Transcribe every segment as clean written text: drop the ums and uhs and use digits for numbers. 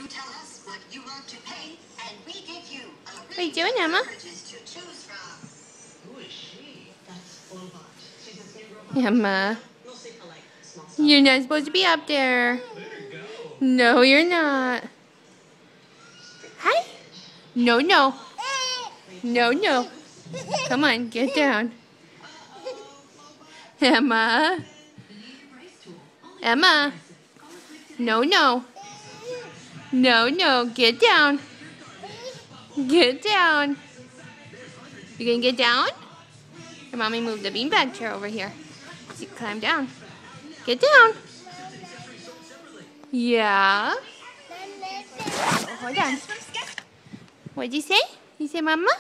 You tell us what you want to pay, and we give you a What are you doing, Emma? to choose from. Who is she? That's Olbot. She's a same robot. Emma, We'll say polite, small stuff. you're not supposed to be up there. No, you're not. Hi. No, no. No, no. Come on, get down. Emma. Emma. No, no. No, no. Get down. Get down. You gonna get down? Your mommy moved the beanbag chair over here. So you climb down. Get down. Yeah. Oh, hold on. What'd you say? You say mama?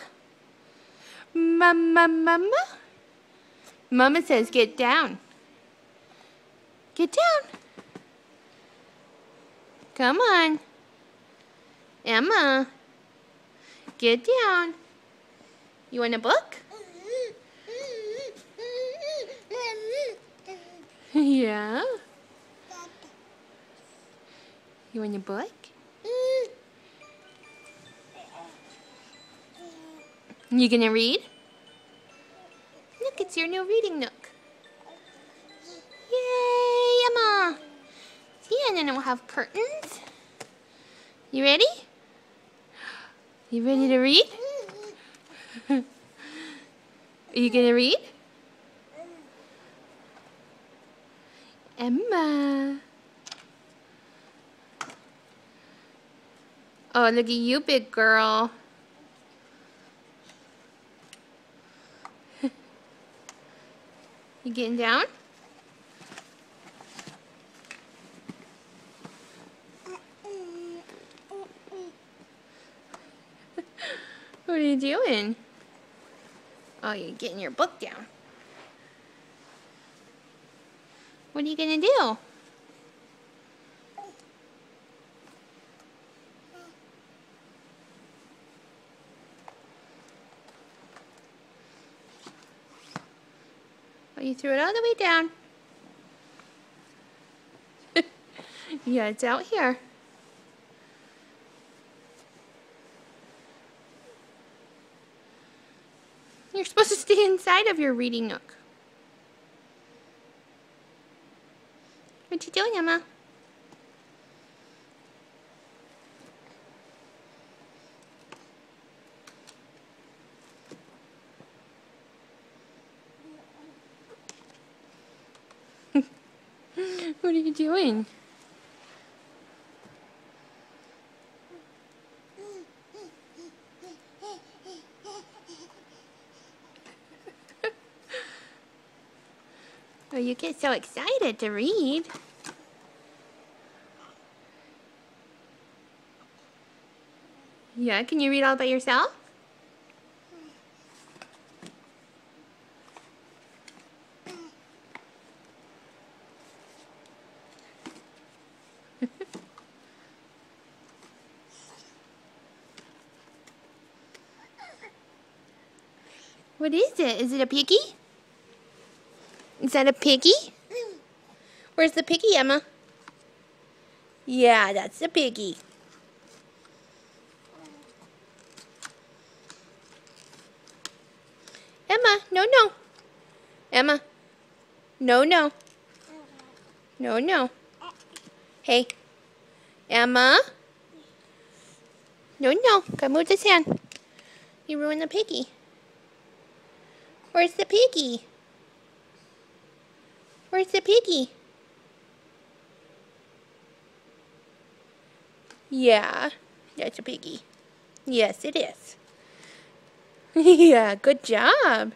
Mama, mama? Mama says get down. Get down. Come on. Emma. Get down. You want a book? Yeah. You want a book? You gonna read? Look, it's your new reading nook. Yay, Emma! See, and then it will have curtains. You ready? You ready to read? Are you gonna read? Emma. Oh, look at you, big girl. You getting down? What are you doing? Oh, you're getting your book down. What are you gonna do? Oh, you threw it all the way down. Yeah, it's out here. You're supposed to stay inside of your reading nook. What you doing, Emma? What are you doing? Oh, you get so excited to read. Yeah, can you read all by yourself? What is it? Is it a piggy? Is that a piggy? Where's the piggy, Emma? Yeah, that's the piggy. Emma, no, no. Emma, no, no. No, no. Hey, Emma. No, no. Go move this hand. You ruined the piggy. Where's the piggy? Where's the piggy? Yeah, that's a piggy. Yes, it is. Yeah, good job.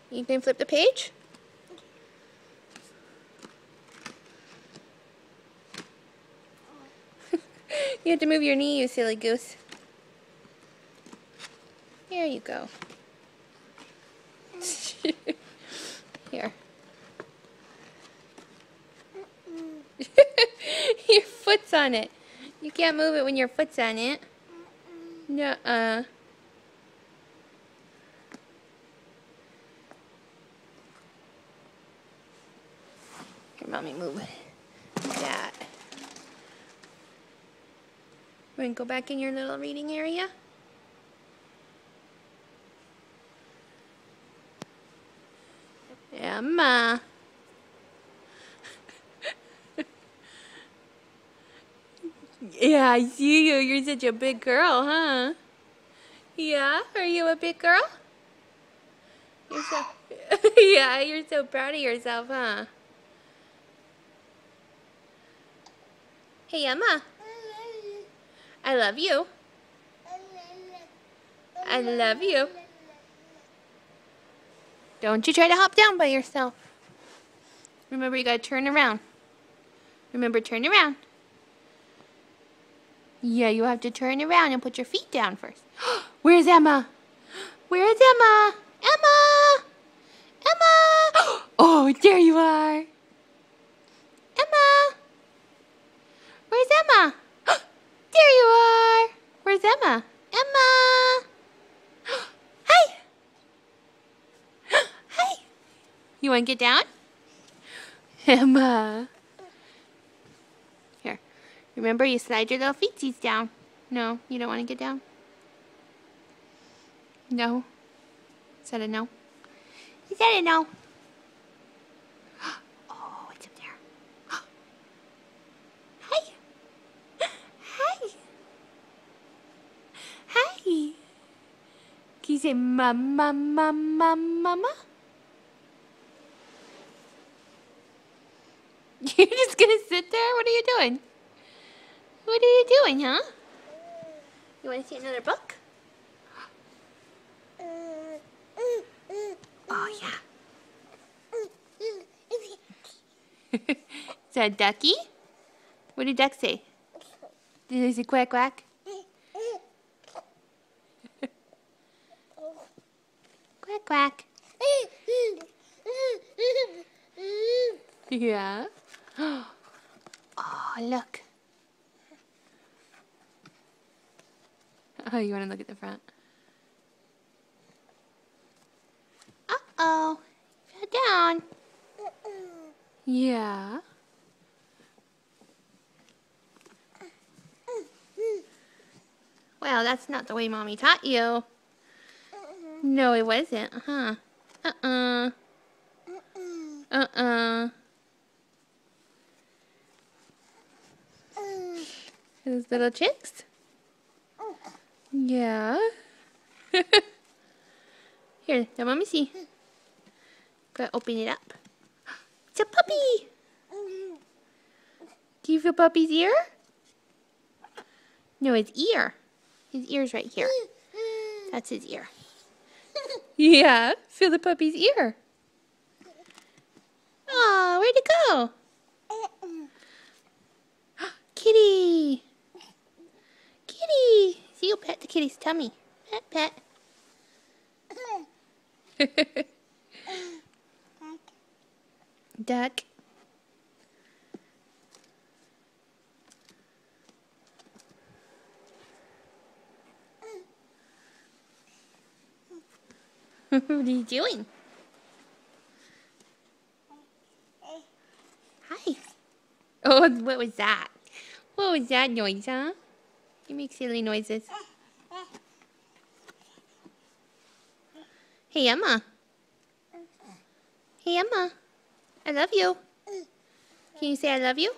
You can flip the page? You have to move your knee, you silly goose. There you go. Here. Your foot's on it. You can't move it when your foot's on it. Nuh-uh. Here, Mommy, move that. You want to go back in your little reading area? Emma. Yeah, I see you. You're such a big girl, huh? Yeah? Are you a big girl? You're so... Yeah, you're so proud of yourself, huh? Hey, Emma. I love you. I love you. Don't you try to hop down by yourself. Remember, you gotta turn around. Remember, turn around. Yeah, you have to turn around and put your feet down first. Where's Emma? Where's Emma? Emma! Emma! Oh, there you are. Emma! Where's Emma? There you are. Where's Emma? Emma! Hi! Hi! You want to get down? Emma. Here. Remember, you slide your little feetsies down. No, you don't want to get down? No? Is that a no? Is that a no? Oh, it's up there. Hi. Hi. Hi. Can you say mama, mama, mama? You're just gonna sit there? What are you doing? What are you doing, huh? You want to see another book? Oh, yeah. Is that a ducky? What did duck say? Did it say quack quack? Quack quack. Yeah. Oh, look. Oh, you want to look at the front? Uh-oh. Fell down. Yeah. Well, that's not the way Mommy taught you. No, it wasn't, huh? Uh-uh. Uh-uh. Those little chicks? Yeah. Here, let Mommy see. Gotta open it up. It's a puppy! Do you feel puppy's ear? No, his ear. His ear's right here. That's his ear. Yeah, feel the puppy's ear. Aw, where'd it go? Kitty! Kitty! See, you'll pet the kitty's tummy. Pet, pet. Duck. What are you doing? Hi. Oh, what was that? What was that noise, huh? You make silly noises. Hey, Emma. Hey, Emma. I love you. Can you say I love you?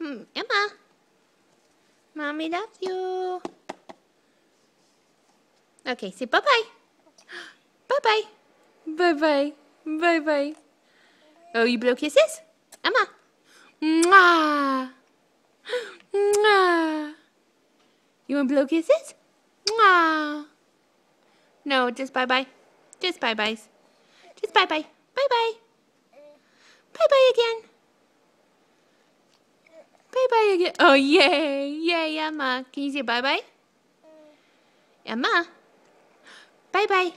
Emma. Mommy loves you. Okay, say bye-bye. Bye-bye. Bye-bye. Bye-bye. Oh, you blow kisses? Emma. Mwah. Mwah. You want blow kisses? Mwah. No, just bye-bye. Just bye-byes. Just bye-bye. Bye-bye. Bye-bye again. Bye-bye again. Oh, yay. Yay, Emma. Can you say bye-bye? Emma. Bye-bye.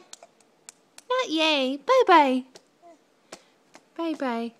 Not yay. Bye-bye. Bye-bye.